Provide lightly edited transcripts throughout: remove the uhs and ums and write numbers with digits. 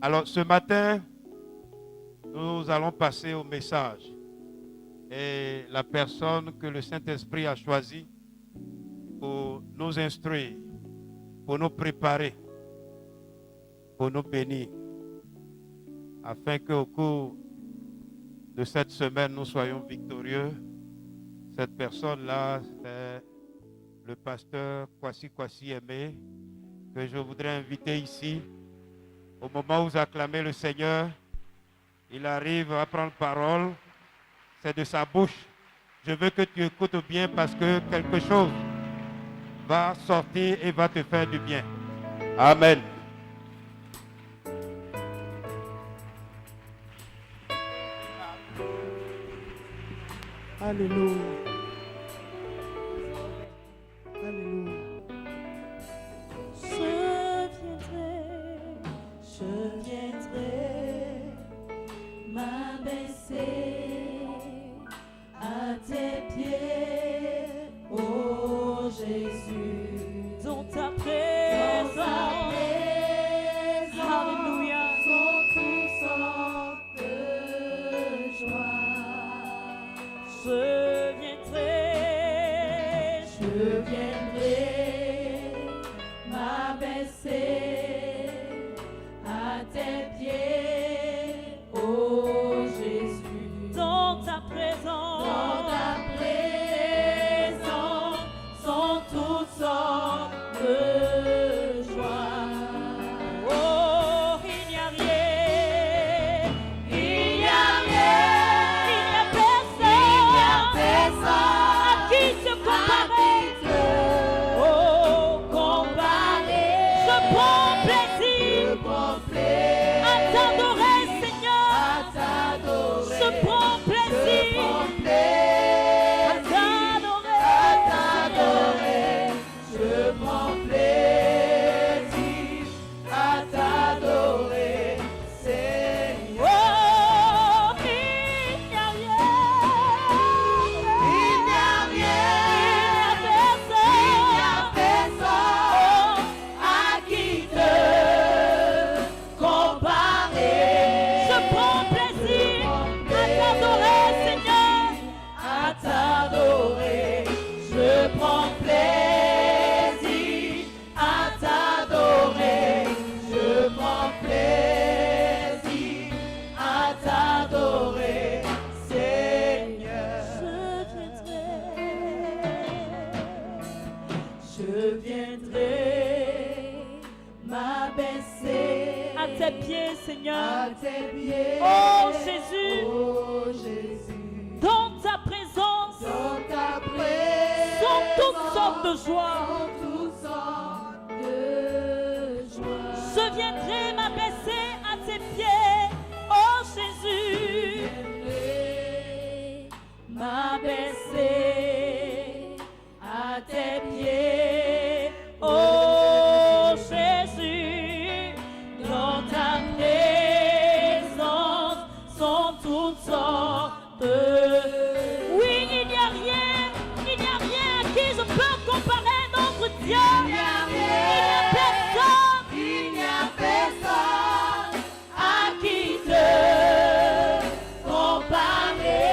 Alors ce matin, nous allons passer au message. Et la personne que le Saint-Esprit a choisie pour nous instruire, pour nous préparer, pour nous bénir, afin qu'au cours de cette semaine, nous soyons victorieux. Cette personne-là, c'est le pasteur Kwasi Aimé, que je voudrais inviter ici. Au moment où vous acclamez le Seigneur, il arrive à prendre parole, c'est de sa bouche. Je veux que tu écoutes bien parce que quelque chose va sortir et va te faire du bien. Amen. Alléluia. Alléluia. Je viendrai m'abaisser à tes pieds, ô Jésus, dans ta présence. Alléluia. Sont toutes sortes de joie. Je viendrai m'abaisser à tes pieds, ô Jésus, dans ta présence. Dans ta présence sont toutes sortes de joie. Oh, il n'y a rien, il n'y a rien, il n'y a personne à qui se comparer. Oh, comparer. Je prends plaisir à t'adorer, Seigneur. Je prends plaisir à t'adorer. Je prends plaisir à t'adorer, Seigneur. Oh, il n'y a rien, il n'y a rien, il n'y a personne à qui te comparer. Je prends plaisir à t'adorer, Seigneur, à t'adorer. Je prends plaisir à t'adorer. Je prends plaisir à t'adorer, Seigneur. Je viendrai m'abaisser à tes pieds, Seigneur. À tes pieds, oh Jésus, dans ta présence, sont toutes sortes de joie. Je viendrai m'abaisser à tes pieds, oh Jésus. M'abaisser à tes pieds, oh Jésus. Dans ta présence sont toutes sortes de... Oui, il n'y a rien à qui je peux comparer notre Dieu. Il n'y a personne à qui te comparer.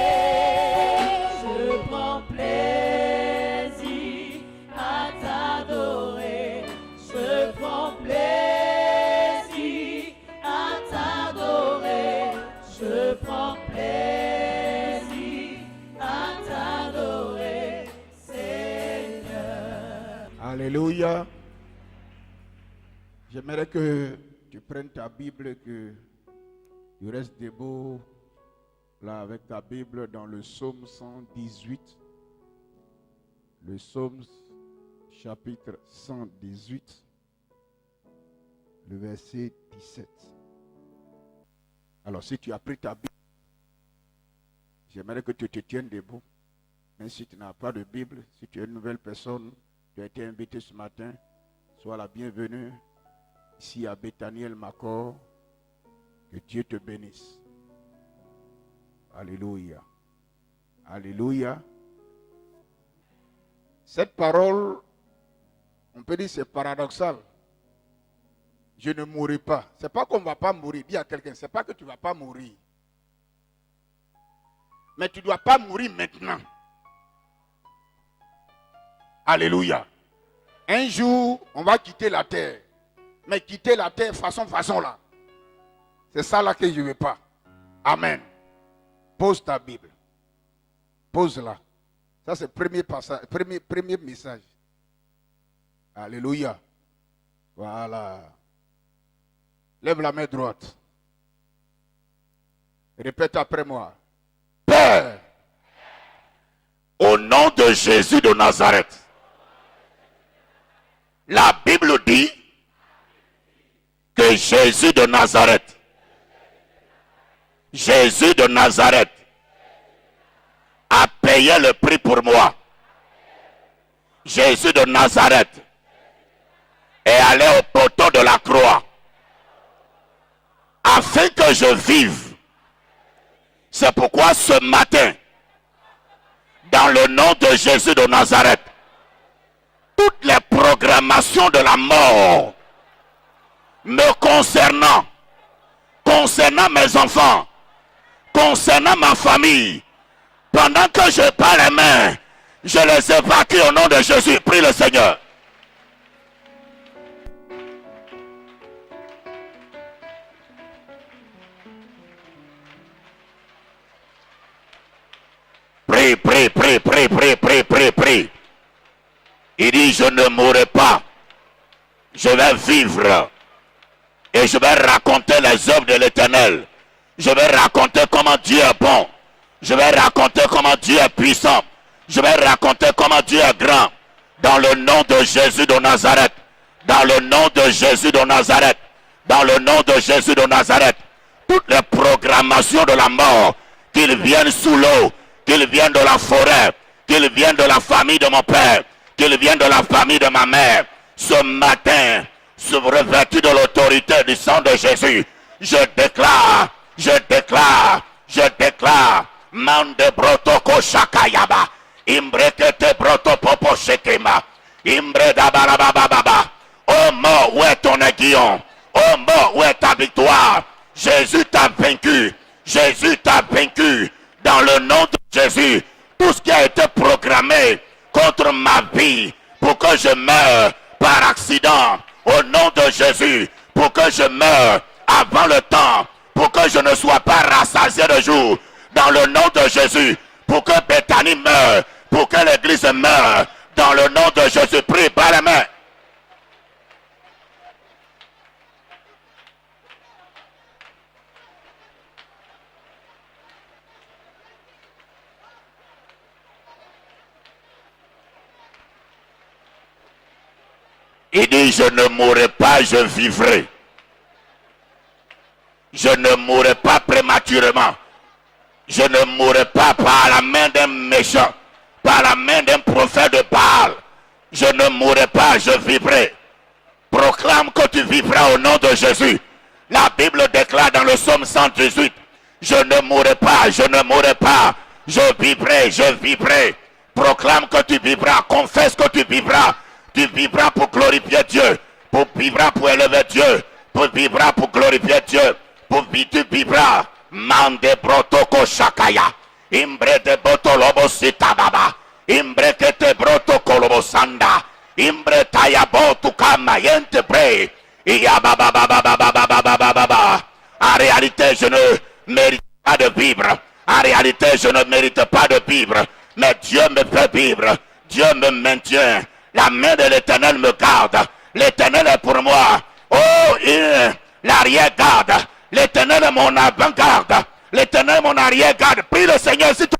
Je prends plaisir à t'adorer. Je prends plaisir à t'adorer. Je prends plaisir à t'adorer, Seigneur. Alléluia. J'aimerais que tu prennes ta Bible, que tu restes debout là avec ta Bible dans le psaume 118. Le psaume chapitre 118, le verset 17. Alors si tu as pris ta Bible, j'aimerais que tu te tiennes debout. Même si tu n'as pas de Bible, si tu es une nouvelle personne, tu as été invité ce matin, sois la bienvenue ici à Bethaniel Macor. Que Dieu te bénisse. Alléluia. Alléluia. Cette parole, on peut dire c'est paradoxal. je ne mourrai pas. Ce n'est pas qu'on ne va pas mourir. Dis à quelqu'un, ce n'est pas que tu ne vas pas mourir. Mais tu ne dois pas mourir maintenant. Alléluia. Un jour, on va quitter la terre. Mais quitter la terre façon là. C'est ça là que je ne veux pas. Amen. Pose ta Bible. Pose-la. Ça c'est le premier passage, premier message. Alléluia. Voilà. Lève la main droite. Répète après moi. Père, au nom de Jésus de Nazareth, la Bible dit que Jésus de Nazareth, a payé le prix pour moi. Jésus de Nazareth est allé au poteau de la croix afin que je vive. C'est pourquoi ce matin, dans le nom de Jésus de Nazareth, toutes les programmations de la mort me concernant mes enfants, concernant ma famille, pendant que je bats les mains, je les évacue au nom de Jésus. Prie le Seigneur. Prie. Il dit, je ne mourrai pas. Je vais vivre. Et je vais raconter les œuvres de l'Éternel. Je vais raconter comment Dieu est bon. Je vais raconter comment Dieu est puissant. Je vais raconter comment Dieu est grand. Dans le nom de Jésus de Nazareth. Dans le nom de Jésus de Nazareth. Dans le nom de Jésus de Nazareth. Toutes les programmations de la mort, qu'ils viennent sous l'eau, qu'ils viennent de la forêt, qu'ils viennent de la famille de mon père, qu'ils viennent de la famille de ma mère, ce matin, revêtu de l'autorité du sang de Jésus, je déclare, Mande brotoko shakayaba, imbrekete brotopopo shekema, imbredabarabababa. Oh mort, où est ton aiguillon? Oh mort, où est ta victoire? Jésus t'a vaincu. Jésus t'a vaincu. Dans le nom de Jésus, tout ce qui a été programmé contre ma vie, pour que je meure par accident, au nom de Jésus, pour que je meure avant le temps, pour que je ne sois pas rassasié de jour, dans le nom de Jésus, pour que Bethany meure, pour que l'église meure, dans le nom de Jésus, prie par la main. Il dit, je ne mourrai pas, je vivrai. Je ne mourrai pas prématurément. Je ne mourrai pas par la main d'un méchant, par la main d'un prophète de Baal. Je ne mourrai pas, je vivrai. Proclame que tu vivras au nom de Jésus. La Bible déclare dans le psaume 118, je ne mourrai pas, je ne mourrai pas. Je vivrai, je vivrai. Proclame que tu vivras, confesse que tu vivras. Tu vivras pour glorifier Dieu, pour vivras pour élever Dieu, pour vivras pour glorifier Dieu, tu vivras. Mande brotoko shakaya, imbre de botolobo sitababa, imbre que te brotoko lobo sanda, imbre tayabo tu kamayente bre, baba. En réalité, je ne mérite pas de vivre. En réalité, je ne mérite pas de vivre, mais Dieu me fait vivre. Dieu me maintient. La main de l'Éternel me garde. L'Éternel est pour moi. Oh, l'arrière-garde. L'Éternel est mon avant-garde. L'Éternel est mon arrière-garde. Prie le Seigneur si tu...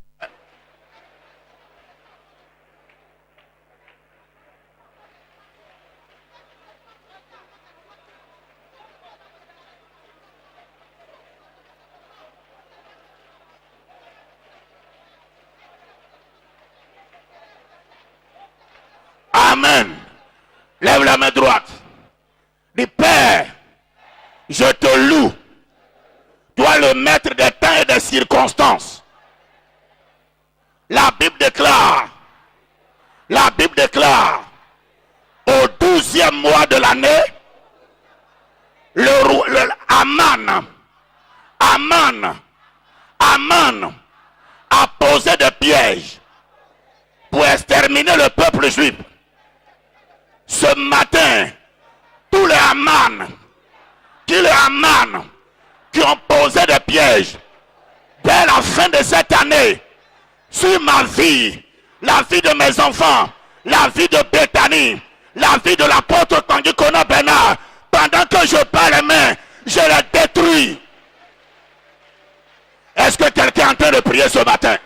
Amen. Lève la main droite. Dis, Père, je te loue. Toi le maître des temps et des circonstances. La Bible déclare, au 12e mois de l'année, Aman a posé des pièges pour exterminer le peuple juif. Ce matin, tous les Aman qui ont posé des pièges dès la fin de cette année sur ma vie, la vie de mes enfants, la vie de Bethany, la vie de l'apôtre Tanguy Kona Bernard, pendant que je bats les mains, je les détruis. Est-ce que quelqu'un est en train de prier ce matin?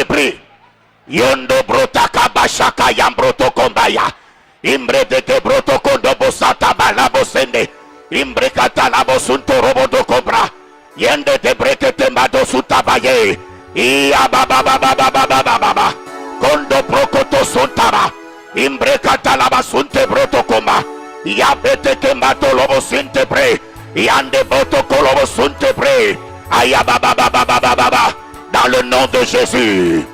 Prie. Yondo brotaka bashaka yambroto kombaya. Imbre de te broto kondo bosata balabo sende. Imbre katalabo sunto robodo cobra. Yende te breke te mado sutabaye. Iya baba. Kondo brokoto suntaba. Imbre katalaba sunte broto koma. Yabete ke mato lobo sinte pre. Yande broto kolobo sunte pre. Aya baba. Dans le nom de Jésus.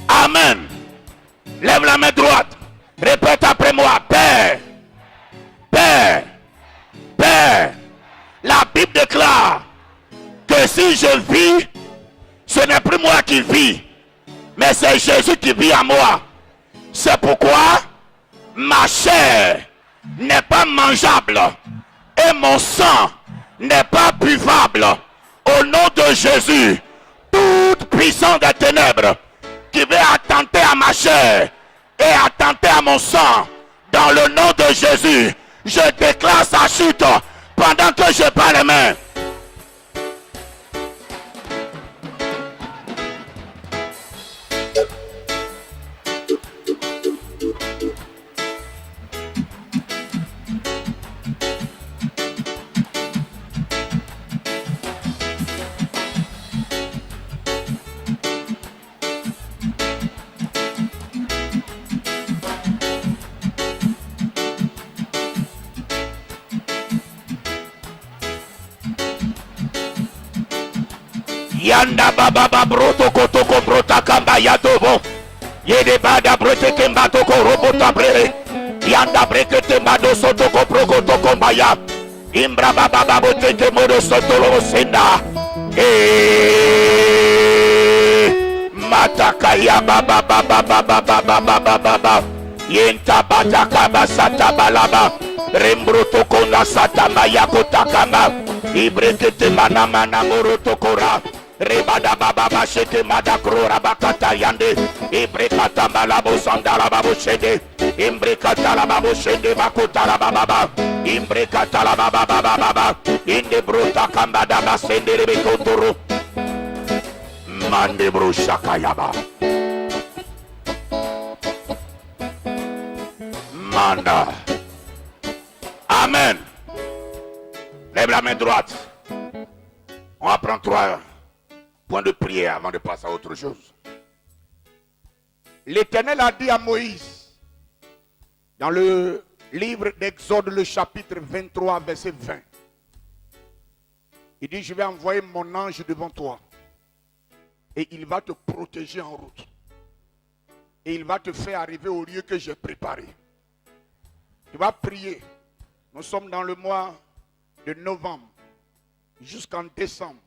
Amen. Lève la main droite. Répète après moi. Père. La Bible déclare que si je vis, ce n'est plus moi qui vis, mais c'est Jésus qui vit en moi. C'est pourquoi ma chair n'est pas mangeable et mon sang n'est pas buvable. Au nom de Jésus, toute puissance des ténèbres qui veut attenter à ma chair et attenter à mon sang, dans le nom de Jésus, je déclare sa chute pendant que je bats les mains. Yanda baba broto kotoko brota kamba yadobo. Yede bada brote kemba toko robota brele. Yanda breke temado soto ko proko toko mbaya. Imbra baba babo teke modo soto lo senda. Matakaya baba. Yenta bataka basata balaba. Rembroto konda sata maya kotakamba. Ibreke temana mana moroto kora. Rebada baba sheke madakrora bakata yande. Ibrekata malabo sandala babo shede. Imbrekata la babo shede bakota la baba. Imbrekata la baba. Inde bruta kambada basende rebekotoro. Mande bro shakayaba. Manda. Amen. Lève la main droite. On va prendre 3 points de prière avant de passer à autre chose. L'Éternel a dit à Moïse, dans le livre d'Exode, le chapitre 23, verset 20, il dit, je vais envoyer mon ange devant toi et il va te protéger en route. Et il va te faire arriver au lieu que j'ai préparé. Tu vas prier. Nous sommes dans le mois de novembre jusqu'en décembre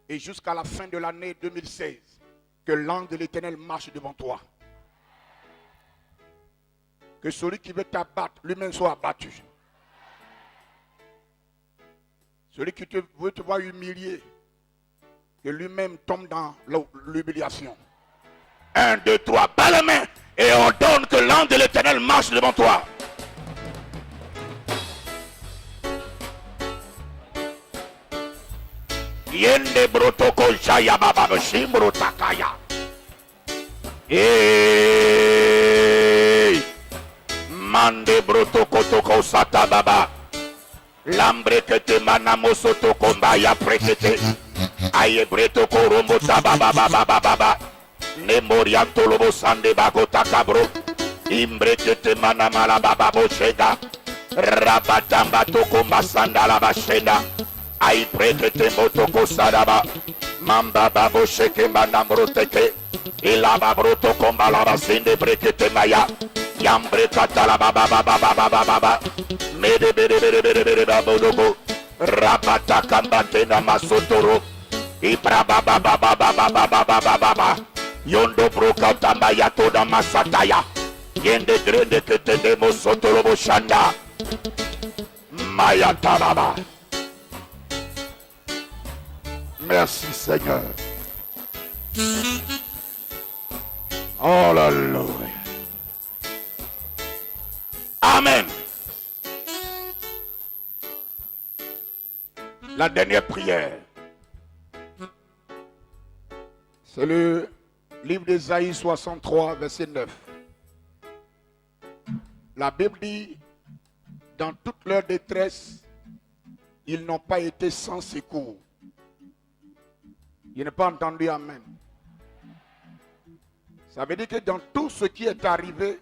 et jusqu'à la fin de l'année 2016 que l'ange de l'Éternel marche devant toi. Que celui qui veut t'abattre lui-même soit abattu. Celui qui veut te voir humilié, que lui-même tombe dans l'humiliation. 1, 2, 3, bas la main et on donne que l'ange de l'Éternel marche devant toi. Yende brotoko shaya baba shimbro takaya. Mande brotoko toko sata baba. Lambre que te manamo soto kombaya prekete. Aye breto korombo tababababababa. Memoria tolobo sande bagota kabro. Imbrekete manamala bababo shega. Rabatamba toko masanda la bashenda. Aye brekete motoko sadaba. Mamba babo sheke manamro teke. Ilaba broto komba la basinde brekete maya. Yambre katala baba baba baba baba. Mede bede bede bede bede babodogo. Rabata kambate na masotoro. Ibra baba baba baba baba baba baba. Yondo broka tambaya toda masataya. Yende grende kete demo sotoro boshanda. Maya tababa. Merci Seigneur. Hallelujah. Amen. La dernière prière. C'est le livre d'Ésaïe 63, verset 9. La Bible dit, dans toute leur détresse, ils n'ont pas été sans secours. Je n'ai pas entendu Amen. Ça veut dire que dans tout ce qui est arrivé,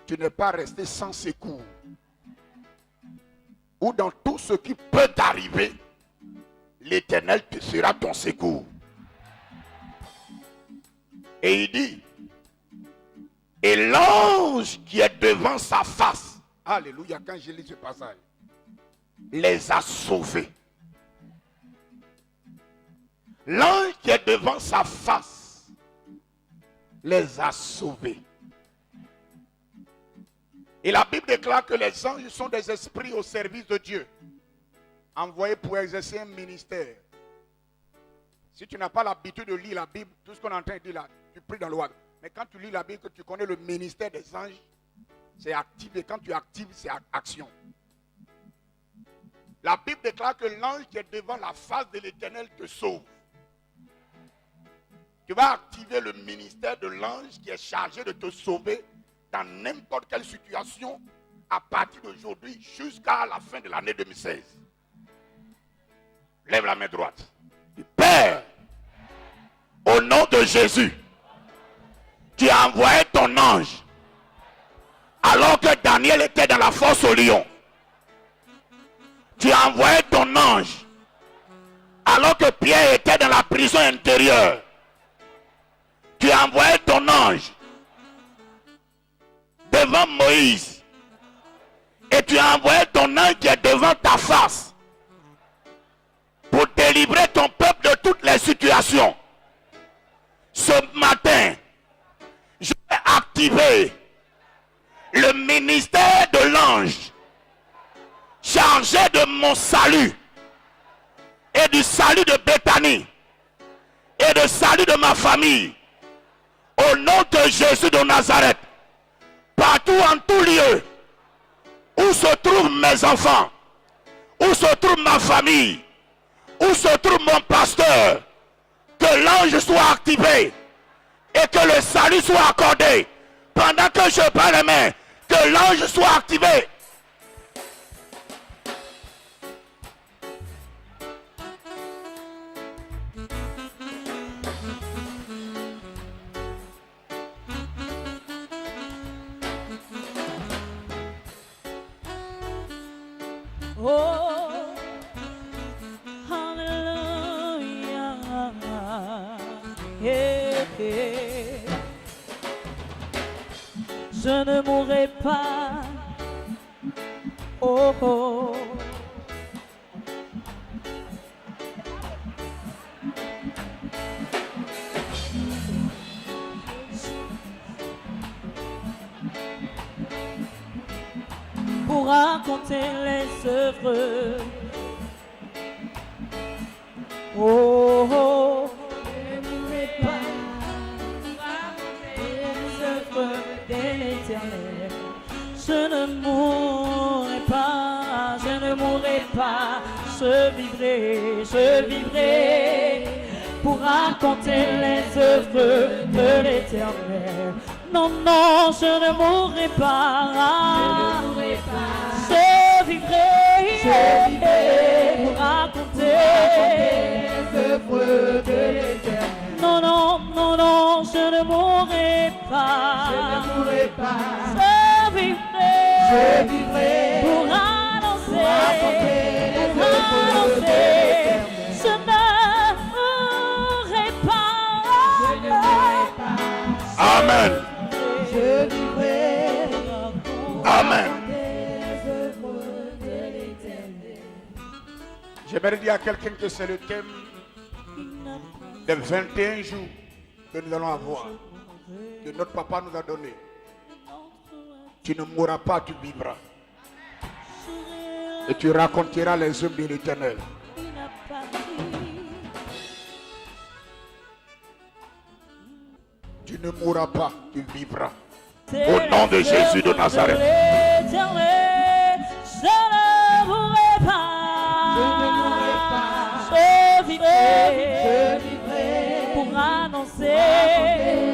tu n'es pas resté sans secours. Ou dans tout ce qui peut t'arriver, l'Éternel te sera ton secours. Et il dit, et l'ange qui est devant sa face, alléluia, quand je lis ce passage, les a sauvés. L'ange qui est devant sa face les a sauvés. Et la Bible déclare que les anges sont des esprits au service de Dieu, envoyés pour exercer un ministère. Si tu n'as pas l'habitude de lire la Bible, tout ce qu'on est en train de dire là, tu pries dans le wag. Mais quand tu lis la Bible, que tu connais le ministère des anges, c'est activé. Quand tu actives, c'est action. La Bible déclare que l'ange qui est devant la face de l'Éternel te sauve. Tu vas activer le ministère de l'ange qui est chargé de te sauver dans n'importe quelle situation à partir d'aujourd'hui jusqu'à la fin de l'année 2016. Lève la main droite. Dis, Père, au nom de Jésus, tu as envoyé ton ange alors que Daniel était dans la fosse au lion. Tu as envoyé ton ange alors que Pierre était dans la prison intérieure. Tu as envoyé ton ange devant Moïse. Et tu as envoyé ton ange qui est devant ta face pour délivrer ton peuple de toutes les situations. Ce matin, je vais activer le ministère de l'ange chargé de mon salut et du salut de Béthanie et du salut de ma famille. Au nom de Jésus de Nazareth, partout en tout lieu où se trouvent mes enfants, où se trouve ma famille, où se trouve mon pasteur, que l'ange soit activé et que le salut soit accordé. Pendant que je parle les mains, que l'ange soit activé. Oh, hallelujah. Yeah, yeah. Je ne mourrai pas. Oh, oh. Pour raconter les œuvres. Oh, oh. Je ne mourrai pas. Pour raconter les œuvres de l'Éternel. Je ne mourrai pas, je ne mourrai pas. Je vivrai pour raconter les œuvres de l'Éternel. Non, non, je ne mourrai pas. Je vivrai pour raconter les œuvres œuvres de l'Éternel. Non, non, non, non, je ne mourrai pas. Je ne mourrai pas. Je vivrai. Je vivrai Pour annoncer. pour raconter les Pour œuvres de annoncer. l'Éternel. Je ne mourrai pas. Je ne mourrai pas. Amen. Je vivrai Amen. des œuvres de l'Éternel. J'aimerais dire à quelqu'un que c'est le thème des 21 jours que nous allons avoir, que notre papa nous a donné. Tu ne mourras pas, tu vivras. Et tu raconteras les œuvres de l'Éternel. Tu ne mourras pas, tu vivras. Au nom de Jésus de Nazareth. Je ne mourrai pas. Je ne mourrai pas. Je vivrai. Je vivrai Pour annoncer.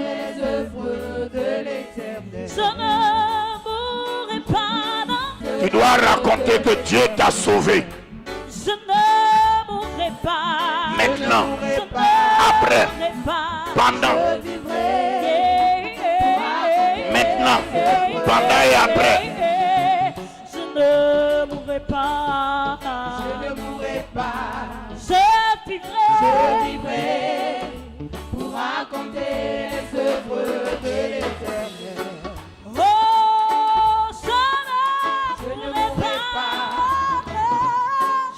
les œuvres de l'Éternel. Je ne mourrai pas. Non. Tu dois raconter que Dieu t'a sauvé. Je ne mourrai pas. Maintenant, Je ne après, mourrai pas. pendant, Je vivrai maintenant, pendant et après. Je ne mourrai pas. Je ne mourrai pas. Je vivrai. Je vivrai pour raconter les œuvres de l'Éternel. Oh, Je ne mourrai pas.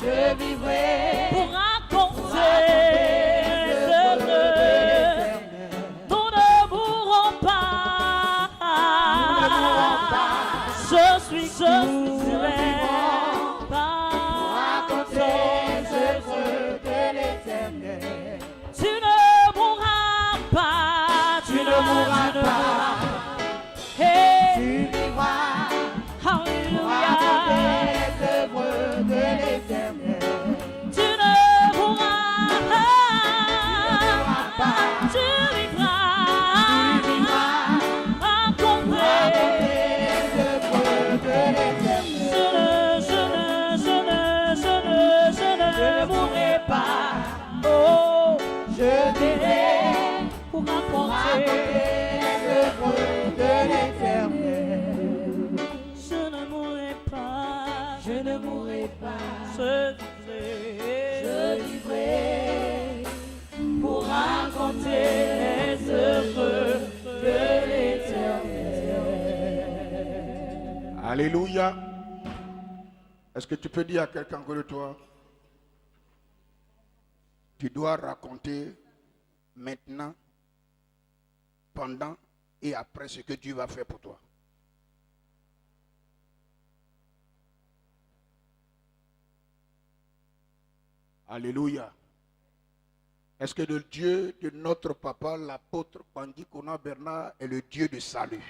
Je vivrai pour pour raconter raconter les les œuvres de œuvres. l'Éternel. Nous ne mourrons pas. Nous ne mourrons pas. Je suis Nous vivant pour raconter les œuvres de l'Éternel. Tu ne mourras pas. Tu ne mourras pas. Hey, Tu vivras pour Alléluia. raconter les œuvres de l'Éternel. Tu ne mourras pas. Tu vivras. Tu vivras pour Raconter. raconter les œuvres de l'Éternel. Je ne mourrai pas. Oh, Je vivrai pour pour raconter. raconter les œuvres de l'Éternel. Je ne mourrai pas. Je ne mourrai pas. Je vivrai. Je vivrai Pour raconter les œuvres de l'Éternel. Alléluia. Est-ce que tu peux dire à quelqu'un que de toi, tu dois raconter maintenant, pendant et après ce que Dieu va faire pour toi. Alléluia. Est-ce que le Dieu de notre papa, l'apôtre Bandi Kona Bernard, est le Dieu de salut?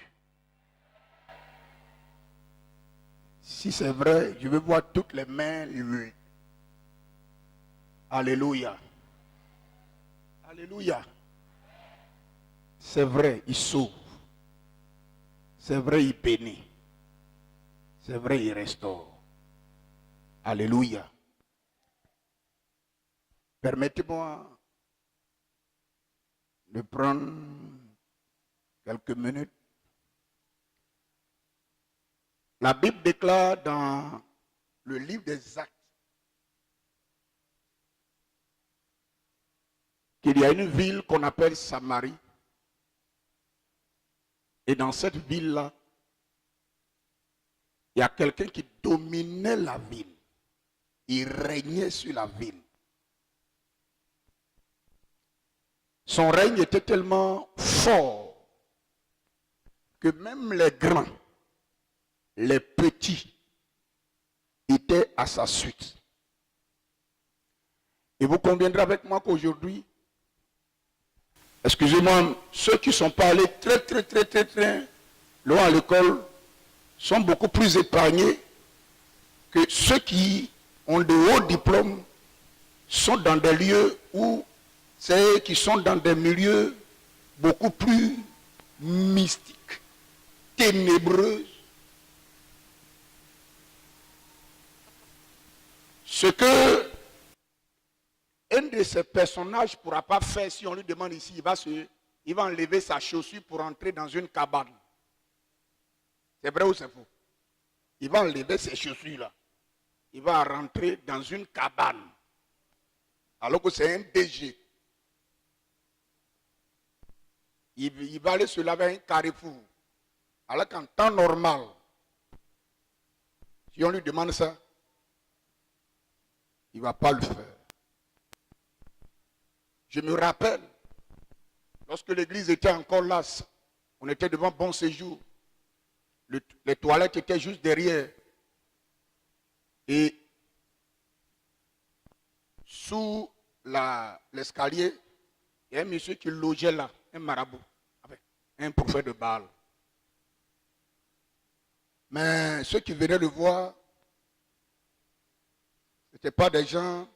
Si c'est vrai, je veux voir toutes les mains levées. Alléluia. Alléluia. C'est vrai, il sauve. C'est vrai, il bénit. C'est vrai, il restaure. Alléluia. Permettez-moi de prendre quelques minutes. La Bible déclare dans le livre des Actes qu'il y a une ville qu'on appelle Samarie. Et dans cette ville-là, il y a quelqu'un qui dominait la ville. Il régnait sur la ville. Son règne était tellement fort que même les grands, les petits étaient à sa suite. Et vous conviendrez avec moi qu'aujourd'hui, excusez-moi, ceux qui ne sont pas allés très loin à l'école sont beaucoup plus épargnés que ceux qui ont de hauts diplômes, sont dans des lieux où c'est qui sont dans des milieux beaucoup plus mystiques, ténébreux. Ce que un de ces personnages ne pourra pas faire, si on lui demande ici, il va enlever sa chaussure pour entrer dans une cabane. C'est vrai ou c'est faux? Il va enlever ses chaussures là. Il va rentrer dans une cabane. Alors que c'est un DG. Il va aller se laver à un carrefour. Alors qu'en temps normal, si on lui demande ça, il ne va pas le faire. Je me rappelle, lorsque l'église était encore là, on était devant Bon Séjour. Les toilettes étaient juste derrière. Et sous l'escalier, il y a un monsieur qui logeait là, un marabout, un prophète de Baal. Mais ceux qui venaient le voir, ce n'étaient pas des gens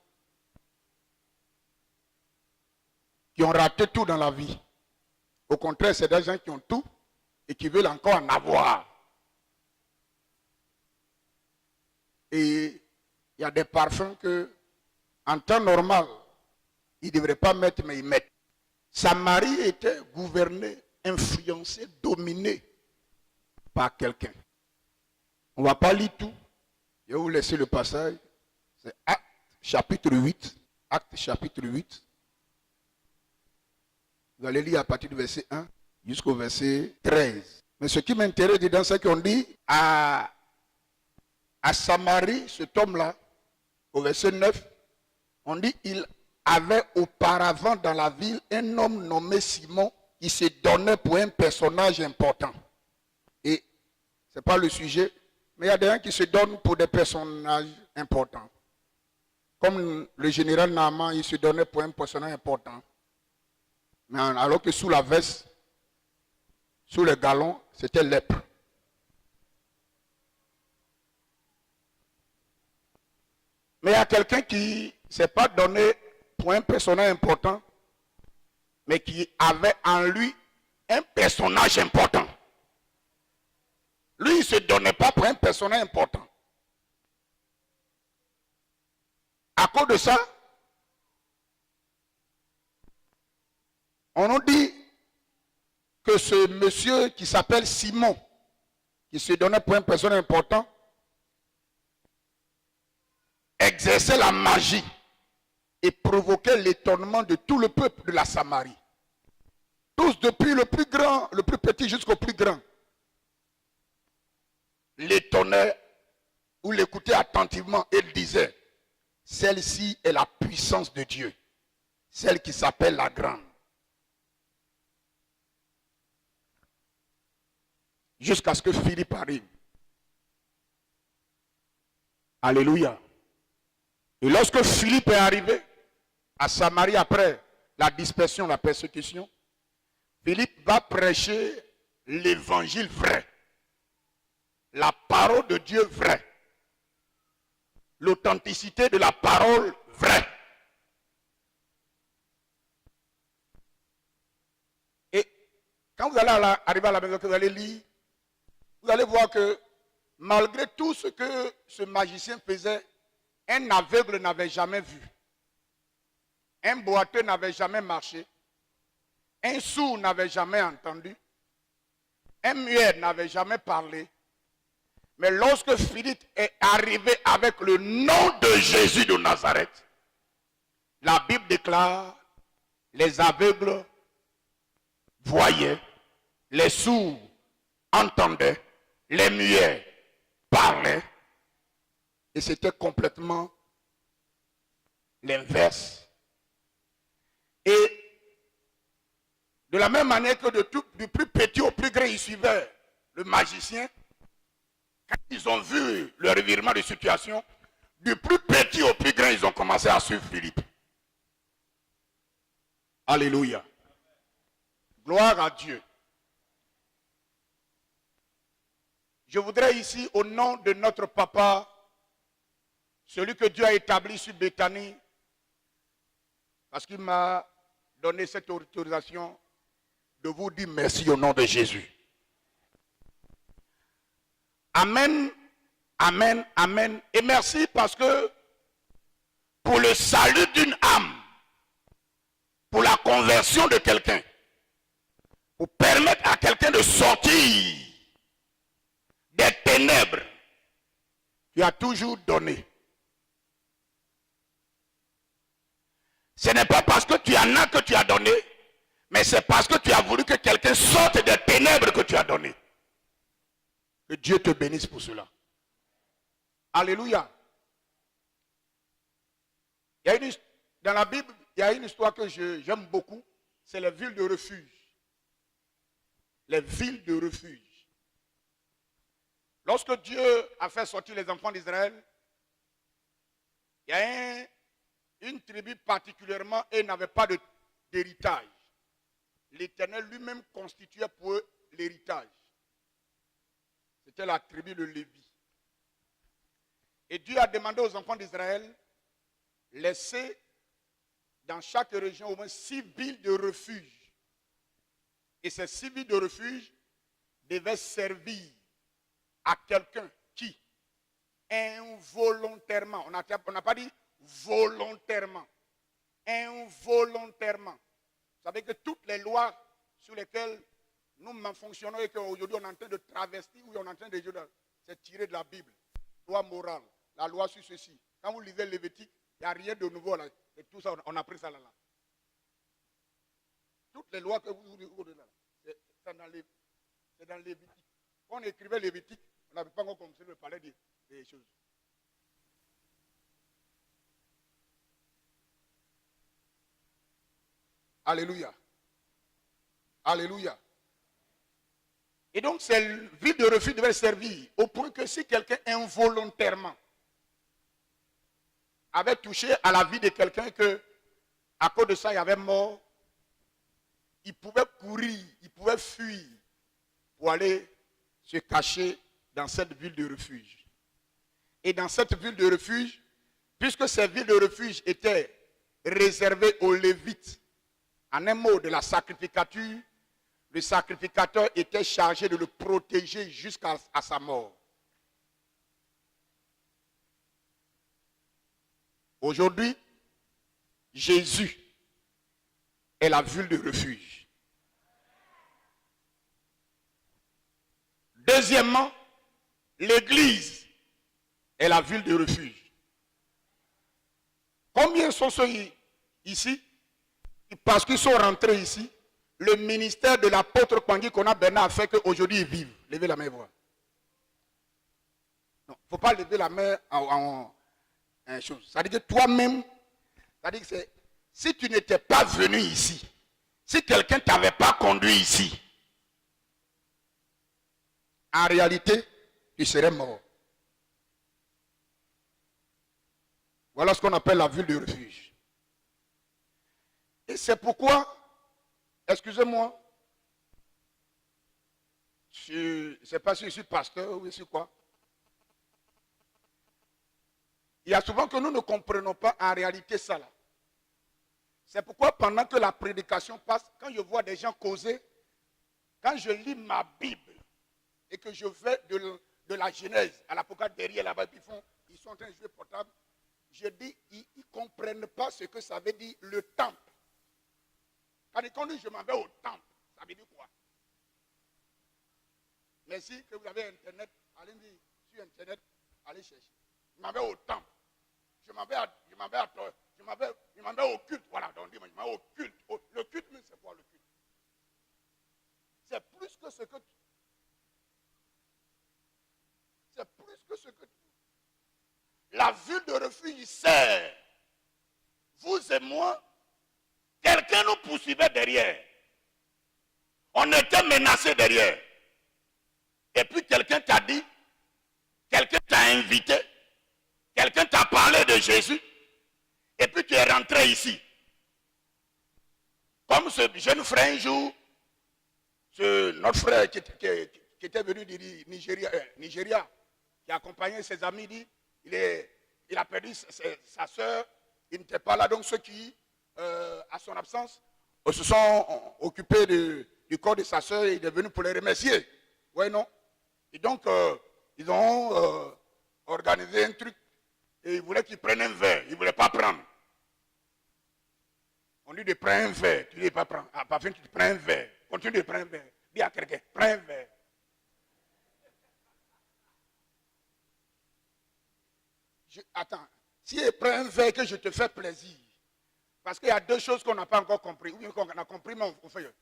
qui ont raté tout dans la vie. Au contraire, c'est des gens qui ont tout et qui veulent encore en avoir. Et il y a des parfums que, en temps normal, ils ne devraient pas mettre, mais ils mettent. Samarie était gouvernée, influencée, dominée par quelqu'un. On ne va pas lire tout. Je vais vous laisser le passage. C'est Actes chapitre 8. Actes chapitre 8. Vous allez lire à partir du verset 1 jusqu'au verset 13. Mais ce qui m'intéresse dedans, c'est qu'on dit à Samarie, cet homme-là, au verset 9, on dit il avait auparavant dans la ville un homme nommé Simon qui se donnait pour un personnage important. Et ce n'est pas le sujet, mais il y a des gens qui se donnent pour des personnages importants. Comme le général Naaman, il se donnait pour un personnage important. Mais alors que sous la veste, sous le galon, c'était lèpre. Mais il y a quelqu'un qui ne s'est pas donné pour un personnage important, mais qui avait en lui un personnage important. Lui, il ne se donnait pas pour un personnage important. À cause de ça, on nous dit que ce monsieur qui s'appelle Simon, qui se donnait pour un personnage important, exerçait la magie et provoquait l'étonnement de tout le peuple de la Samarie. Tous, depuis le plus grand, le plus petit jusqu'au plus grand, l'étonnaient ou l'écoutaient attentivement et disaient, celle-ci est la puissance de Dieu, celle qui s'appelle la grande. Jusqu'à ce que Philippe arrive. Alléluia. Et lorsque Philippe est arrivé à Samarie après la dispersion, la persécution, Philippe va prêcher l'évangile vrai, la parole de Dieu vraie, l'authenticité de la parole vraie. Et quand vous allez arriver à la maison, que vous allez lire, vous allez voir que malgré tout ce que ce magicien faisait, un aveugle n'avait jamais vu. Un boiteux n'avait jamais marché. Un sourd n'avait jamais entendu. Un muet n'avait jamais parlé. Mais lorsque Philippe est arrivé avec le nom de Jésus de Nazareth, la Bible déclare, les aveugles voyaient, les sourds entendaient, les muets parlaient. Et c'était complètement l'inverse. Et de la même manière que du plus petit au plus grand, ils suivaient le magicien. Quand ils ont vu le revirement de situation, du plus petit au plus grand, ils ont commencé à suivre Philippe. Alléluia. Gloire à Dieu. Je voudrais ici, au nom de notre papa, celui que Dieu a établi sur Béthanie, parce qu'il m'a donné cette autorisation de vous dire merci au nom de Jésus. Amen, amen, amen. Et merci parce que pour le salut d'une âme, conversion de quelqu'un, pour permettre à quelqu'un de sortir des ténèbres, tu as toujours donné. Ce n'est pas parce que tu en as que tu as donné, mais c'est parce que tu as voulu que quelqu'un sorte des ténèbres que tu as donné. Que Dieu te bénisse pour cela. Alléluia. Dans la Bible, il y a une histoire que j'aime beaucoup, c'est les villes de refuge. Les villes de refuge. Lorsque Dieu a fait sortir les enfants d'Israël, il y a une tribu particulièrement et n'avait pas d'héritage. L'Éternel lui-même constituait pour eux l'héritage. C'était la tribu de Lévi. Et Dieu a demandé aux enfants d'Israël, laissez dans chaque région au moins 6 villes de refuge. Et ces 6 villes de refuge devaient servir à quelqu'un qui, involontairement, on n'a pas dit volontairement, involontairement. Vous savez que toutes les lois sur lesquelles nous fonctionnons et qu'aujourd'hui on est en train de travestir ou on est en train de c'est tiré de la Bible. Loi morale, la loi sur ceci. Quand vous lisez Lévitique, il n'y a rien de nouveau là. Et tout ça, on a pris ça là. Toutes les lois que vous lisez là, c'est dans Lévitique. Quand on écrivait Lévitique, on n'avait pas encore commencé à parler des choses. Alléluia. Alléluia. Et donc, ces villes de refuge devaient servir au point que si quelqu'un involontairement avait touché à la vie de quelqu'un que, à cause de ça, il y avait mort, il pouvait courir, il pouvait fuir pour aller se cacher dans cette ville de refuge. Et dans cette ville de refuge, puisque ces villes de refuge étaient réservées aux Lévites, en un mot de la sacrificature, le sacrificateur était chargé de le protéger jusqu'à sa mort. Aujourd'hui, Jésus est la ville de refuge. Deuxièmement, l'Église est la ville de refuge. Combien sont ceux ici? Parce qu'ils sont rentrés ici, le ministère de l'apôtre Kwangui qu'on a Bernard a fait qu'aujourd'hui ils vivent. Levez la main, voir. Non, il ne faut pas lever la main en chose. Ça veut dire que toi-même, ça veut dire que si tu n'étais pas venu ici, si quelqu'un ne t'avait pas conduit ici, en réalité, tu serais mort. Voilà ce qu'on appelle la ville de refuge. Et c'est pourquoi, excusez-moi, je ne sais pas si je suis pasteur ou je suis quoi. Il y a souvent que nous ne comprenons pas en réalité ça là. C'est pourquoi pendant que la prédication passe, quand je vois des gens causer, quand je lis ma Bible et que je vais de la Genèse à l'Apocalypse derrière là-bas, ils sont en train de jouer portable, je dis, ils ne comprennent pas ce que ça veut dire le temple. Quand je m'en vais au temple, ça veut dire quoi? Merci que vous avez Internet, allez sur Internet, allez chercher. Je m'en vais au temple. Je m'en vais au culte. Voilà, donc je m'en vais au culte. Le culte, c'est quoi le culte? C'est plus que ce que tu... C'est plus que ce que tu... La ville de refuge sert. Vous et moi, quelqu'un nous poursuivait derrière. On était menacés derrière. Et puis quelqu'un t'a dit, quelqu'un t'a invité, quelqu'un t'a parlé de Jésus, et puis tu es rentré ici. Comme ce jeune frère un jour, notre frère qui était venu du Nigeria, qui accompagnait ses amis, dit, il a perdu sa soeur, il n'était pas là, donc ceux qui, à son absence, se sont occupés du corps de sa soeur et il est venu pour les remercier. Oui, non? Et donc, ils ont organisé un truc et ils voulaient qu'ils prennent un verre. Ils ne voulaient pas prendre. On dit de prendre un verre. Tu dis pas prendre. Ah, parfum, tu prends un verre. Continue de prendre un verre. Dis à quelqu'un, prends un verre. Attends, si je prends un verre que je te fais plaisir, parce qu'il y a deux choses qu'on n'a pas encore compris, ou bien qu'on a compris, mais on fait.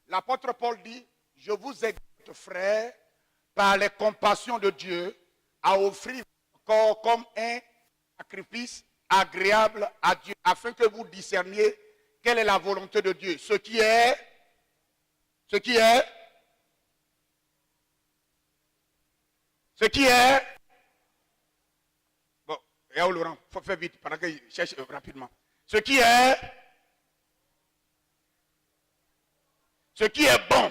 L'apôtre Paul dit, je vous exhorte, frères, par les compassions de Dieu, à offrir votre corps comme un sacrifice agréable à Dieu, afin que vous discerniez quelle est la volonté de Dieu. Ce qui est, bon, et où Laurent, il faut faire vite, pendant qu'il cherche rapidement. Ce qui est bon,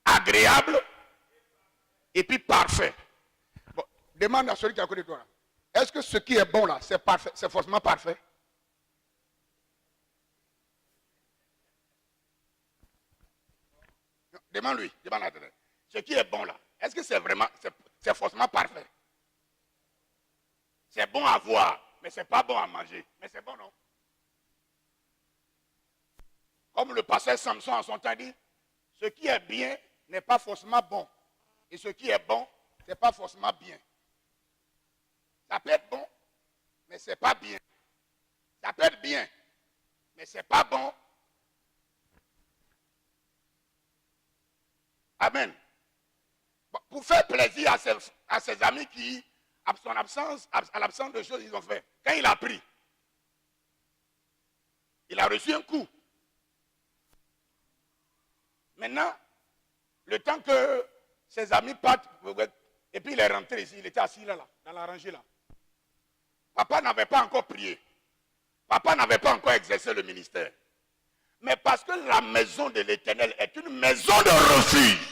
agréable, et puis parfait. Bon, demande à celui qui est à côté de toi. Est-ce que ce qui est bon là, c'est parfait, c'est forcément parfait? Demande-lui, demande à toi. Ce qui est bon là, est-ce que c'est vraiment, c'est forcément parfait? C'est bon à voir, mais c'est pas bon à manger. Mais c'est bon, non? Comme le pasteur Samson en son temps dit, ce qui est bien n'est pas forcément bon. Et ce qui est bon, c'est pas forcément bien. Ça peut être bon, mais c'est pas bien. Ça peut être bien, mais c'est pas bon. Amen. Bon, pour faire plaisir à ses amis qui, à l'absence de choses, ils ont fait. Quand il a pris, il a reçu un coup. Maintenant, le temps que ses amis partent, et puis il est rentré ici, il était assis là, dans la rangée là. Papa n'avait pas encore prié. Papa n'avait pas encore exercé le ministère. Mais parce que la maison de l'Éternel est une maison de refuge.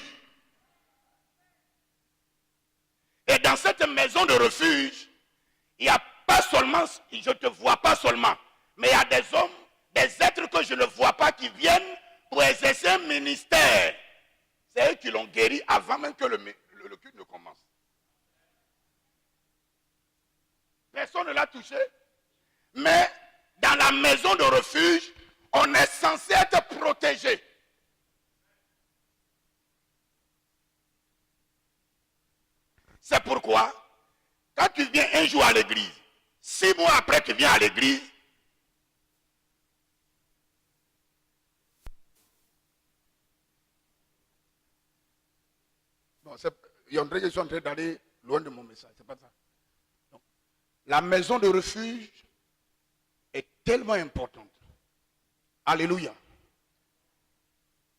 Et dans cette maison de refuge, il n'y a pas seulement, je ne te vois pas seulement, mais il y a des hommes, des êtres que je ne vois pas qui viennent pour exercer un ministère. C'est eux qui l'ont guéri avant même que le culte ne commence. Personne ne l'a touché. Mais dans la maison de refuge, on est censé être protégé. C'est pourquoi, quand tu viens un jour à l'église, 6 mois après tu viens à l'église, bon, il y a je suis en train d'aller loin de mon message, c'est pas ça. Donc, la maison de refuge est tellement importante. Alléluia.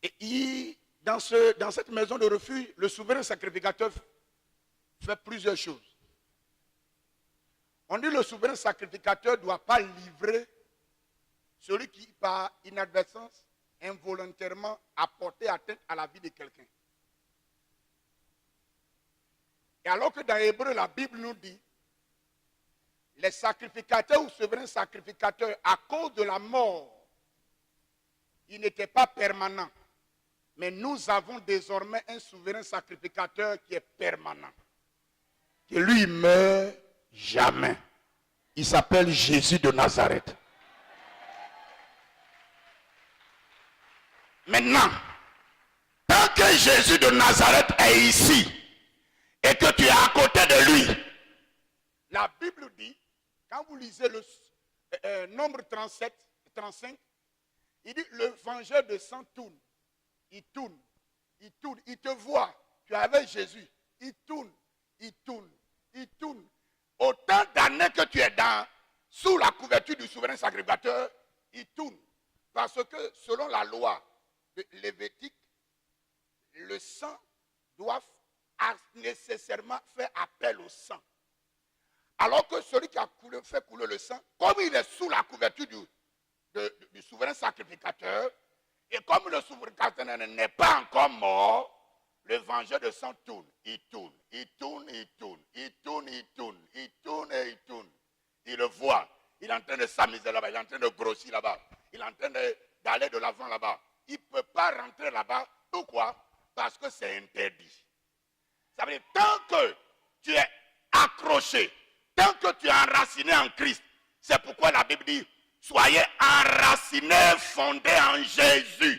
Et dans cette maison de refuge, le souverain sacrificateur fait plusieurs choses. On dit que le souverain sacrificateur ne doit pas livrer celui qui, par inadvertance, involontairement, a porté atteinte à la vie de quelqu'un. Et alors que dans Hébreu, la Bible nous dit, les sacrificateurs ou souverains sacrificateurs, à cause de la mort, ils n'étaient pas permanents. Mais nous avons désormais un souverain sacrificateur qui est permanent. Qui lui meurt jamais. Il s'appelle Jésus de Nazareth. Maintenant, tant que Jésus de Nazareth est ici et que tu es à côté de lui, la Bible dit, quand vous lisez le nombre 37, 35, il dit le vengeur de sang tourne. Il tourne, il tourne, il te voit. Tu es avec Jésus. Il tourne, il tourne, il tourne. Autant d'années que tu es sous la couverture du souverain sacrificateur, il tourne. Parce que selon la loi lévitique, le sang doit nécessairement faire appel au sang. Alors que celui qui a fait couler le sang, comme il est sous la couverture du souverain sacrificateur, et comme le souverain sacrificateur n'est pas encore mort, le vengeur de sang tourne. Il tourne, il tourne, il tourne, il tourne, il tourne, il tourne et il tourne. Il le voit. Il est en train de s'amuser là-bas, il est en train de grossir là-bas, il est en train d'aller de l'avant là-bas. Il ne peut pas rentrer là-bas. Pourquoi? Parce que c'est interdit. Ça veut dire, tant que tu es accroché, tant que tu es enraciné en Christ, C'est pourquoi la Bible dit, soyez enracinés, fondés en Jésus.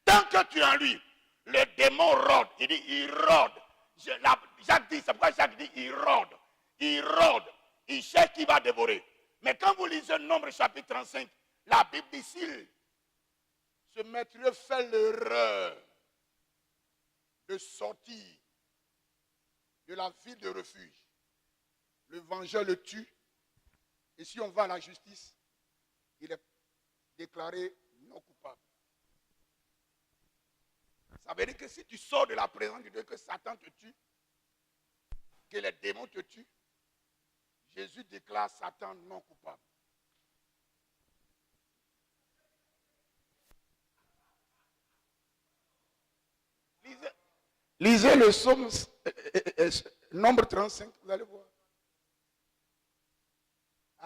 Tant que tu es en lui, le démon rôde. Il dit, il rôde. Jacques dit, c'est pourquoi Jacques dit, il rôde. Il rôde. Il cherche qui va dévorer. Mais quand vous lisez Nombre chapitre 35, la Bible dit, s'il ce maître fait l'erreur de sortir de la ville de refuge, le vengeur le tue, et si on va à la justice, il est déclaré non coupable. Ça veut dire que si tu sors de la présence de Dieu, que Satan te tue, que les démons te tuent, Jésus déclare Satan non coupable. Lisez le psaume Nombre 35, vous allez voir.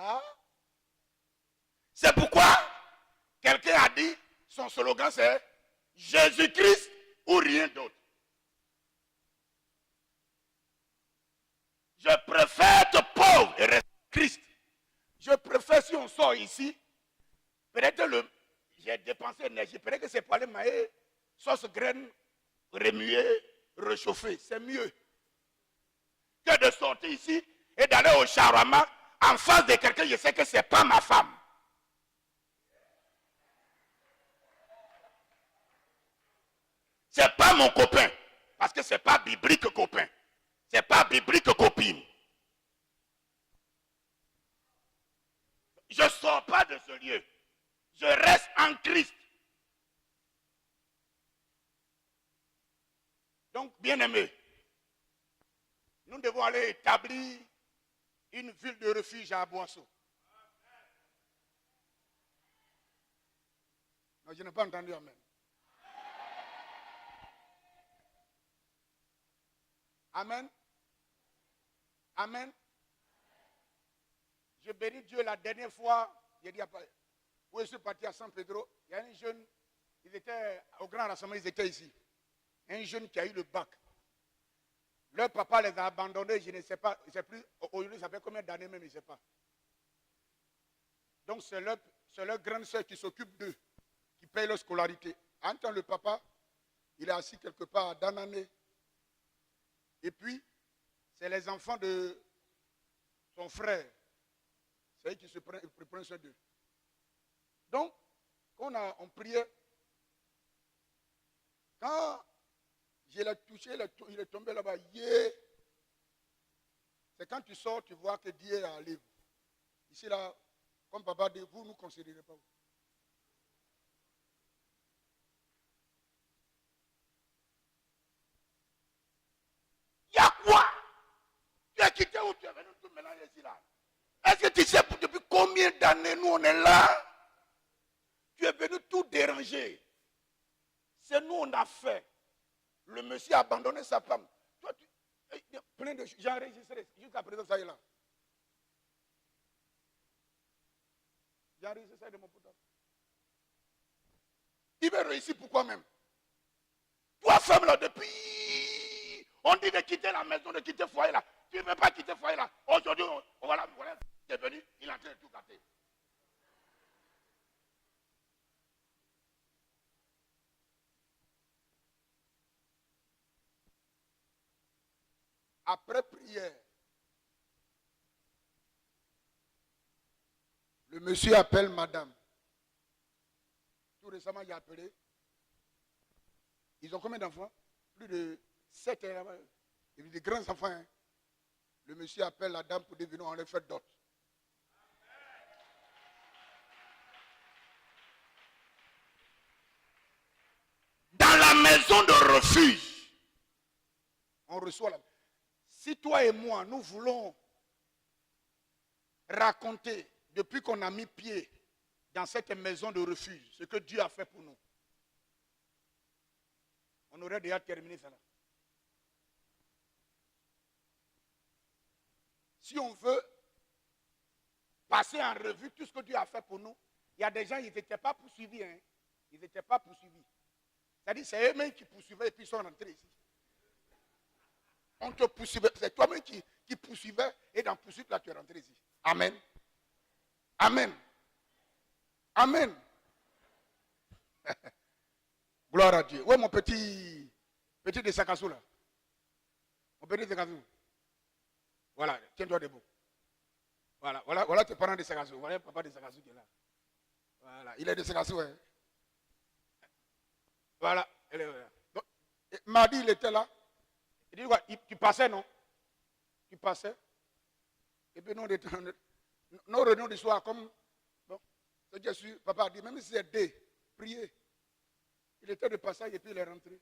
Ah? C'est pourquoi quelqu'un a dit, son slogan c'est Jésus-Christ ou rien d'autre. Je préfère être pauvre et rester Christ. Je préfère, si on sort ici, peut-être j'ai dépensé l'énergie, peut-être que c'est pour aller mailler, sauce graine, remuer, réchauffer. C'est mieux que de sortir ici et d'aller au shawarma en face de quelqu'un, je sais que ce n'est pas ma femme. Ce n'est pas mon copain. Parce que ce n'est pas biblique copain. Ce n'est pas biblique copine. Je ne sors pas de ce lieu. Je reste en Christ. Donc, bien-aimés, nous devons aller établir une ville de refuge à Boisseau. Non, je n'ai pas entendu amen. Amen. Amen. Je bénis Dieu la dernière fois. J'ai dit, où je suis parti à San Pedro, il y a un jeune, ils étaient au grand rassemblement, ils étaient ici. Un jeune qui a eu le bac. Leur papa les a abandonnés, je ne sais pas, je ne sais plus, aujourd'hui ça fait combien d'années même, je ne sais pas. Donc c'est leur grande soeur qui s'occupe d'eux, qui paye leur scolarité. En temps, le papa, il est assis quelque part à Danané. Et puis, c'est les enfants de son frère. C'est eux qui se prennent soin d'eux. Donc, quand on priait, quand je l'ai touché, il est tombé là-bas. Yeah. C'est quand tu sors, tu vois que Dieu arrive. Ici, là, comme papa dit, vous ne nous considérez pas. Il y a quoi? Tu as quitté où tu es venu tout mélanger ici, là? Est-ce que tu sais depuis combien d'années nous on est là? Tu es venu tout déranger. C'est nous on a fait. Le monsieur a abandonné sa femme. Toi, plein de j'ai enregistré. Jusqu'à présent, ça est là. J'ai enregistré ça de mon portable. Il veut réussir pourquoi même? Toi, femme là, depuis. On dit de quitter la maison, de quitter le foyer là. Tu ne veux pas quitter le foyer là. Aujourd'hui, voilà, tu es venu, il est en train de tout gâter. Après prière, le monsieur appelle madame. Tout récemment, il a appelé. Ils ont combien d'enfants? Plus de 7 ans. Il y a des grands enfants. Hein. Le monsieur appelle la dame pour devenir en effet dot. Dans la maison de refuge, on reçoit la... Si toi et moi, nous voulons raconter, depuis qu'on a mis pied dans cette maison de refuge, ce que Dieu a fait pour nous, on aurait déjà terminé cela. Si on veut passer en revue tout ce que Dieu a fait pour nous, il y a des gens, ils n'étaient pas poursuivis. Hein. Ils n'étaient pas poursuivis. C'est-à-dire c'est eux-mêmes qui poursuivaient et puis ils sont rentrés ici. On te poursuivait, c'est toi-même qui poursuivais et dans poursuite là tu es rentré ici. Amen. Amen. Amen. Gloire à Dieu. Où est mon petit de Sakassou là? Mon petit de Sakassou. Voilà, tiens-toi debout. Voilà tes parents de Sakassou. Voilà papa de Sakassou qui est là. Voilà, il est de Sakassou. Hein? Voilà, elle est là. Donc, mardi, il était là. Il dit quoi? Tu passais, non? Tu passais. Et puis nos réunions du soir, comme bon, je suis, papa a dit, même si c'est D, priez. Il était de passage et puis il est rentré.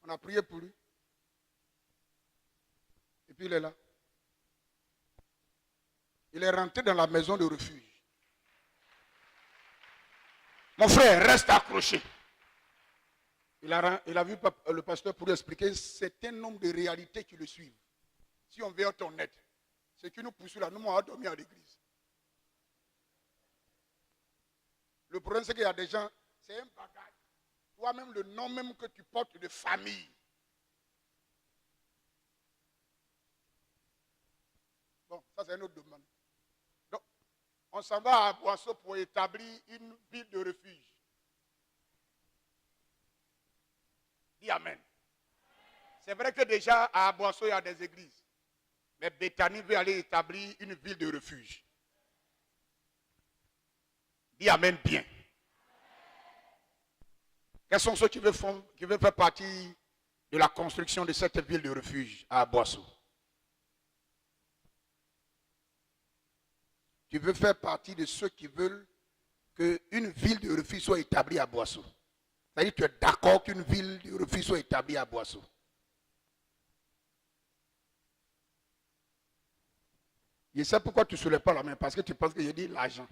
On a prié pour lui. Et puis il est là. Il est rentré dans la maison de refuge. Mon frère, reste accroché. Il a vu le pasteur pour lui expliquer, c'est un nombre de réalités qui le suivent. Si on veut ton aide, ce qui nous pousse là, nous on va dormir à l'église. Le problème, c'est qu'il y a des gens, c'est un bagage. Toi-même, le nom même que tu portes de famille. Bon, ça c'est un autre domaine. Donc, on s'en va à Boisseau pour établir une ville de refuge. Dis Amen. C'est vrai que déjà à Boisseau, il y a des églises. Mais Béthanie veut aller établir une ville de refuge. Dis Amen bien. Quels sont ceux qui veulent faire partie de la construction de cette ville de refuge à Boisseau? Tu veux faire partie de ceux qui veulent qu'une ville de refuge soit établie à Boisseau. C'est-à-dire que tu es d'accord qu'une ville de refuge soit établie à Boisseau. Je sais pourquoi tu ne soulèves pas la main, parce que tu penses que j'ai dit l'argent.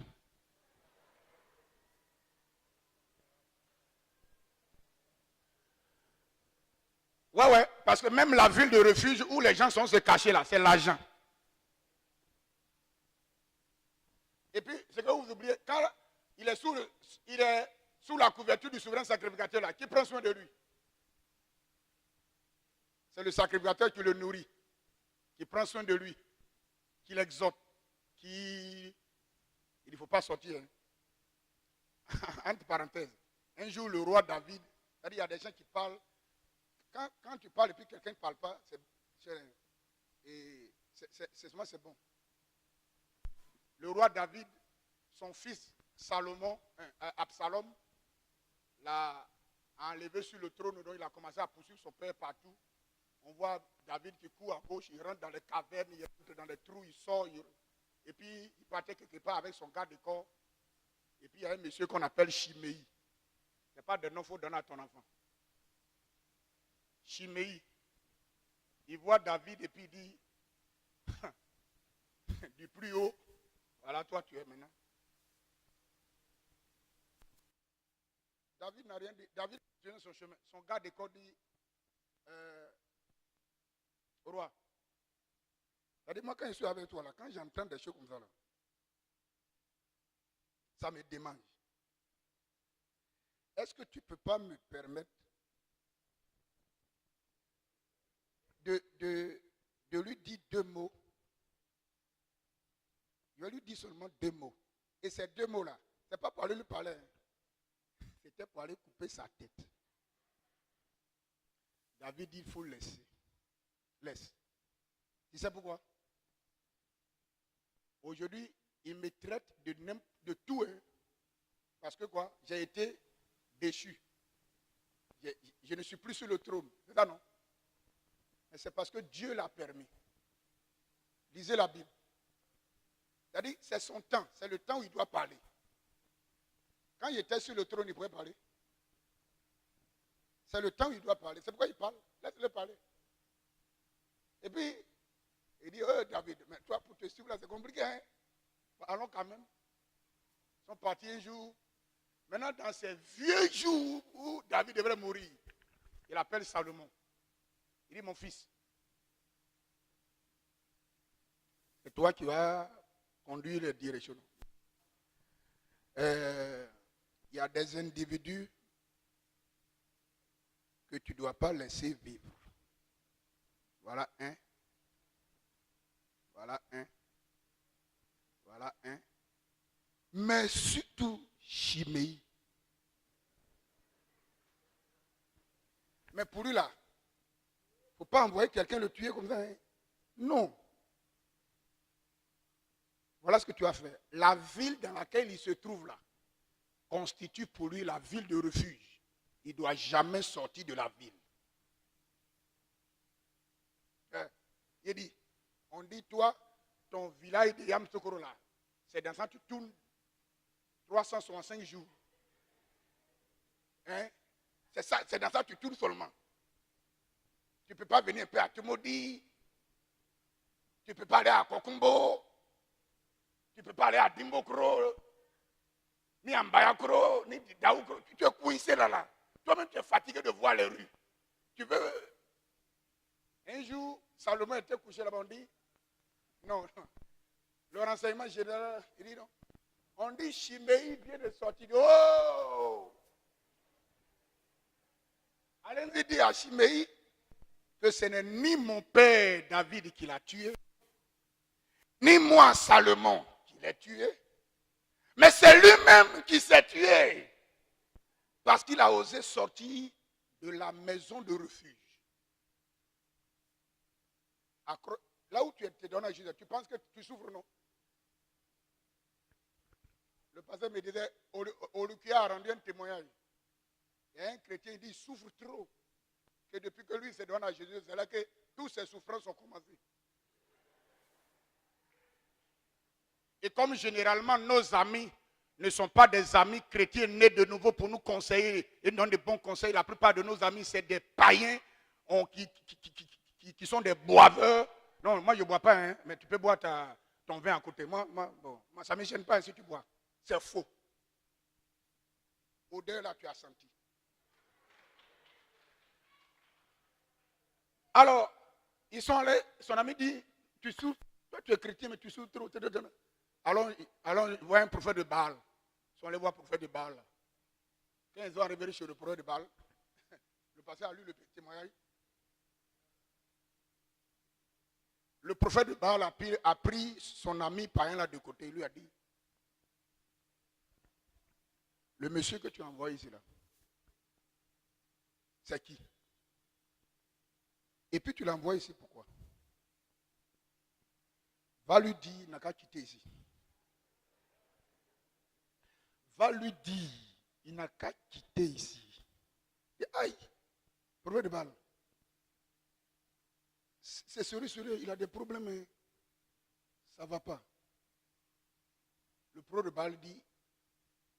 Ouais, parce que même la ville de refuge où les gens sont se cacher là, c'est l'argent. Et puis, ce que vous oubliez, quand il est sous la couverture du souverain sacrificateur là, qui prend soin de lui? C'est le sacrificateur qui le nourrit, qui prend soin de lui, qui l'exhorte, il ne faut pas sortir. Hein. Entre parenthèses, un jour le roi David, c'est-à-dire il y a des gens qui parlent, quand tu parles et puis quelqu'un ne parle pas, c'est bon. Le roi David, son fils Salomon, Absalom, l'a enlevé sur le trône, donc il a commencé à poursuivre son père partout. On voit David qui court à gauche, il rentre dans les cavernes, il rentre dans les trous, il sort, et puis il partait quelque part avec son garde de corps. Et puis il y a un monsieur qu'on appelle Shimei. Ce n'est pas de nom qu'il faut donner à ton enfant. Shimei, il voit David et puis il dit, du plus haut, voilà toi tu es maintenant. David n'a rien dit. David continue son chemin. Son garde de corps dit, roi, c'est-à-dire moi quand je suis avec toi là, quand j'entends des choses comme ça là, ça me démange. Est-ce que tu ne peux pas me permettre de lui dire 2 mots? Je vais lui dire seulement 2 mots. Et ces 2 mots-là, ce n'est pas pour aller lui parler. Hein. C'était pour aller couper sa tête. David dit, il faut laisser. Laisse. Tu sais pourquoi? Aujourd'hui, il me traite de tout. Hein. Parce que quoi? J'ai été déchu. Je ne suis plus sur le trône. C'est ça, non? Mais c'est parce que Dieu l'a permis. Lisez la Bible. C'est-à-dire, c'est son temps. C'est le temps où il doit parler. Quand il était sur le trône, il pouvait parler. C'est le temps où il doit parler. C'est pourquoi il parle. Laisse-le parler. Et puis, il dit, David, mais toi, pour te suivre là, c'est compliqué. Hein? Allons quand même. Ils sont partis un jour. Maintenant, dans ces vieux jours où David devrait mourir, il appelle Salomon. Il dit, mon fils, c'est toi qui vas conduire les directions. Il y a des individus que tu ne dois pas laisser vivre. Voilà un. Voilà un. Voilà un. Mais surtout Chiméi. Mais pour lui là, il ne faut pas envoyer quelqu'un le tuer comme ça. Hein. Non. Voilà ce que tu as fait. La ville dans laquelle il se trouve là constitue pour lui la ville de refuge. Il ne doit jamais sortir de la ville. Il dit, on dit toi, ton village de Yamsokoro là, c'est dans ça que tu tournes 365 jours. Hein? C'est dans ça que tu tournes seulement. Tu ne peux pas venir un peu à Tumodi. Tu ne peux pas aller à Kokumbo. Tu ne peux pas aller à Dimbokro. Ni à Mbayakro, ni à Daoukro. Tu es coincé là. Toi-même, tu es fatigué de voir les rues. Tu veux. Un jour, Salomon était couché là-bas, on dit. Non. Le renseignement général, il dit non. On dit Chiméi vient de sortir. Oh! Allez-y dire à Chiméi que ce n'est ni mon père David qui l'a tué, ni moi Salomon qui l'a tué, mais c'est lui-même qui s'est tué. Parce qu'il a osé sortir de la maison de refuge. Là où tu te donnes à Jésus, tu penses que tu souffres, non? Le pasteur me disait, Olukia a rendu un témoignage. Il y a un chrétien, il dit, il souffre trop. Que depuis que lui se donne à Jésus, c'est là que tous ses souffrances ont commencé. Et comme généralement nos amis ne sont pas des amis chrétiens nés de nouveau pour nous conseiller et donnent de bons conseils, la plupart de nos amis, c'est des païens qui sont des boiveurs. Non, moi je ne bois pas, hein, mais tu peux boire ton vin à côté. Moi, ça ne me gêne pas si tu bois. C'est faux. Odeur là, tu as senti. Alors, ils sont allés, son ami dit, tu souffres, toi tu es chrétien, mais tu souffres trop. Alors ils voient un prophète de Baal. Ils sont allés voir le prophète de Baal. Quand ils ont arrivé chez le prophète de Baal, le pasteur a lu le témoignage. Le prophète de Baal a pris son ami païen là de côté. Il lui a dit, le monsieur que tu as envoyé ici là, c'est qui? Et puis tu l'envoies ici, pourquoi? Va lui dire, il n'a qu'à quitter ici. Va lui dire, il n'a qu'à quitter ici. Et aïe, prophète de Baal. C'est sérieux, il a des problèmes, mais ça ne va pas. Le prophète de Baal dit,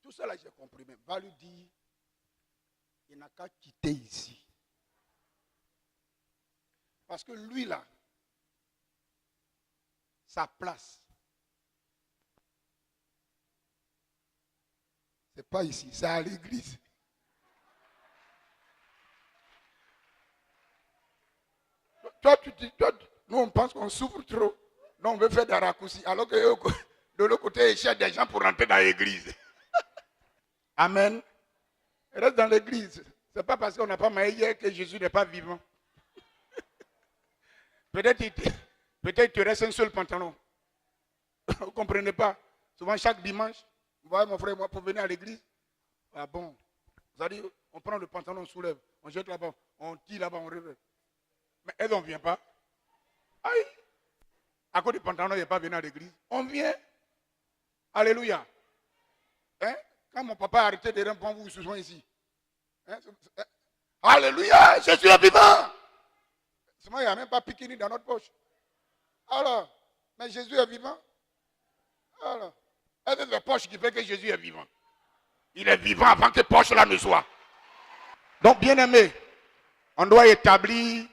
tout ça là j'ai compris, mais va lui dire, il n'a qu'à quitter ici. Parce que lui là, sa place, c'est pas ici, c'est à l'église. Nous on pense qu'on souffre trop. Donc on veut faire des raccourcis. Alors que de l'autre côté, ils cherchent des gens pour rentrer dans l'église. Amen. Reste dans l'église. Ce n'est pas parce qu'on n'a pas maillé hier que Jésus n'est pas vivant. Peut-être il te reste un seul pantalon. Vous ne comprenez pas. Souvent chaque dimanche, vous voyez mon frère et moi pour venir à l'église. Ah bon. Vous allez, on prend le pantalon, on soulève. On jette là-bas, on tire là-bas, on réveille. Mais elles, on ne vient pas. Aïe. À cause du pantalon, il n'est pas venu à l'église. On vient. Alléluia. Hein? Quand mon papa a arrêté de répondre, vous vous souvenez ici. Hein? Alléluia, Jésus est vivant. Seulement, il n'y a même pas piqué dans notre poche. Alors, mais Jésus est vivant. Alors, est-ce que c'est poche qui fait que Jésus est vivant? Il est vivant avant que poche là ne soit. Donc, bien aimé, on doit établir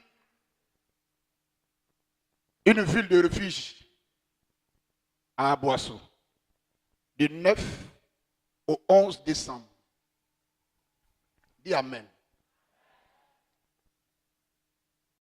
une ville de refuge à Aboissou du 9 au 11 décembre. Dis Amen.